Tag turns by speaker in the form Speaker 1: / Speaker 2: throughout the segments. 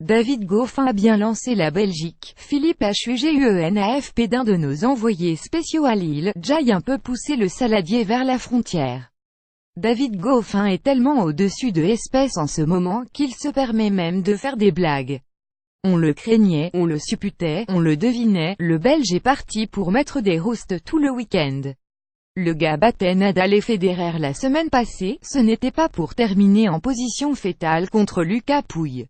Speaker 1: David Goffin a bien lancé la Belgique. Philippe HUGUENAFP d'un de nos envoyés spéciaux à Lille, Jai un peu poussé le saladier vers la frontière. David Goffin est tellement au-dessus de l'espèce en ce moment qu'il se permet même de faire des blagues. On le craignait, on le supputait, on le devinait, le Belge est parti pour mettre des roustes tout le week-end. Le gars battait Nadal et Federer la semaine passée, ce n'était pas pour terminer en position fétale contre Lucas Pouille.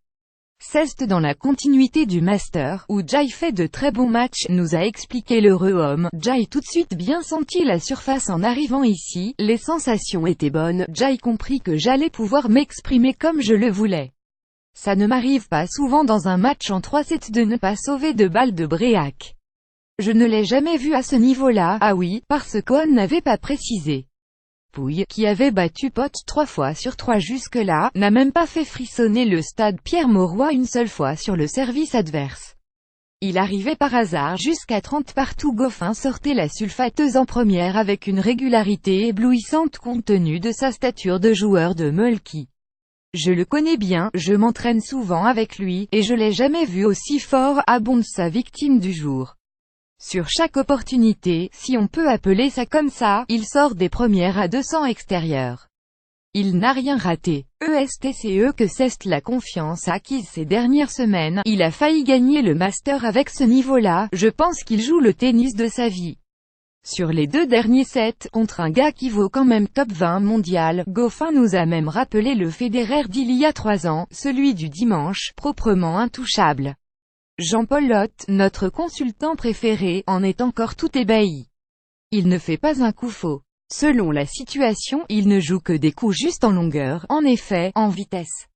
Speaker 1: C'est dans la continuité du Master, où Jai fait de très bons matchs, nous a expliqué l'heureux homme. Jai tout de suite bien senti la surface en arrivant ici, les sensations étaient bonnes, Jai compris que j'allais pouvoir m'exprimer comme je le voulais. Ça ne m'arrive pas souvent dans un match en 3-7 de ne pas sauver de balle de Bréac. Je ne l'ai jamais vu à ce niveau-là, ah oui, parce qu'on n'avait pas précisé. Pouille, qui avait battu Pote 3 fois sur 3 jusque-là, n'a même pas fait frissonner le stade Pierre-Mauroy une seule fois sur le service adverse. Il arrivait par hasard jusqu'à 30 partout. Goffin sortait la sulfateuse en première avec une régularité éblouissante compte tenu de sa stature de joueur de Mulky. Je le connais bien, je m'entraîne souvent avec lui, et je l'ai jamais vu aussi fort, abonde sa victime du jour. Sur chaque opportunité, si on peut appeler ça comme ça, il sort des premières à 200 extérieurs. Il n'a rien raté. ESTCE que c'est la confiance acquise ces dernières semaines, il a failli gagner le Master avec ce niveau-là, je pense qu'il joue le tennis de sa vie. Sur les 2 derniers sets, contre un gars qui vaut quand même top 20 mondial, Goffin nous a même rappelé le Federer d'il y a 3 ans, celui du dimanche, proprement intouchable. Jean-Paul Lotte, notre consultant préféré, en est encore tout ébahi. Il ne fait pas un coup faux. Selon la situation, il ne joue que des coups juste en longueur, en effet, en vitesse.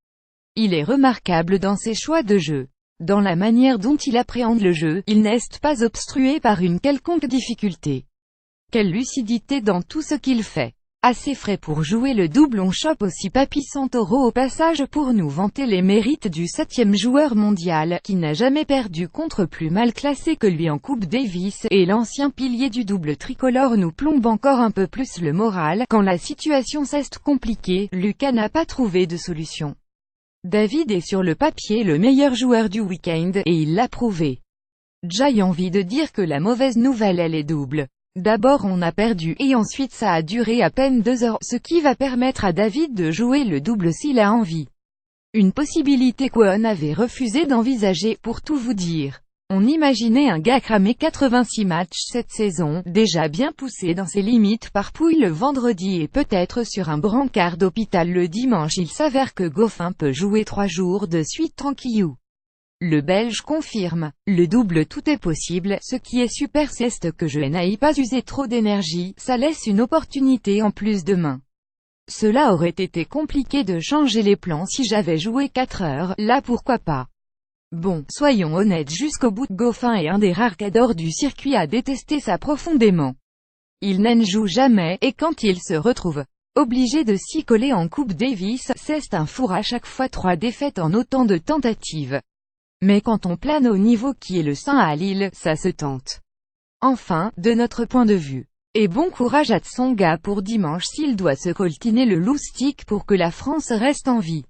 Speaker 1: Il est remarquable dans ses choix de jeu. Dans la manière dont il appréhende le jeu, il n'est pas obstrué par une quelconque difficulté. Quelle lucidité dans tout ce qu'il fait. Assez frais pour jouer le double. On chope aussi Papi Santoro au passage pour nous vanter les mérites du 7e joueur mondial, qui n'a jamais perdu contre plus mal classé que lui en Coupe Davis, et l'ancien pilier du double tricolore nous plombe encore un peu plus le moral, quand la situation s'est compliquée, Lucas n'a pas trouvé de solution. David est sur le papier le meilleur joueur du week-end, et il l'a prouvé. Jai envie de dire que la mauvaise nouvelle elle est double. D'abord on a perdu, et ensuite ça a duré à peine 2 heures, ce qui va permettre à David de jouer le double s'il a envie. Une possibilité qu'on avait refusé d'envisager, pour tout vous dire. On imaginait un gars cramer 86 matchs cette saison, déjà bien poussé dans ses limites par Pouille le vendredi et peut-être sur un brancard d'hôpital le dimanche. Il s'avère que Goffin peut jouer 3 jours de suite tranquillou. Le Belge confirme. Le double tout est possible, ce qui est super c'est que je n'aille pas user trop d'énergie, ça laisse une opportunité en plus demain. Cela aurait été compliqué de changer les plans si j'avais joué 4 heures, là pourquoi pas. Bon, soyons honnêtes jusqu'au bout. Goffin est un des rares cadors du circuit à détester ça profondément. Il n'en joue jamais, et quand il se retrouve obligé de s'y coller en Coupe Davis, c'est un four à chaque fois. 3 défaites en autant de tentatives. Mais quand on plane au niveau qui est le sien à Lille, ça se tente. Enfin, de notre point de vue. Et bon courage à Tsonga pour dimanche s'il doit se coltiner le loustic pour que la France reste en vie.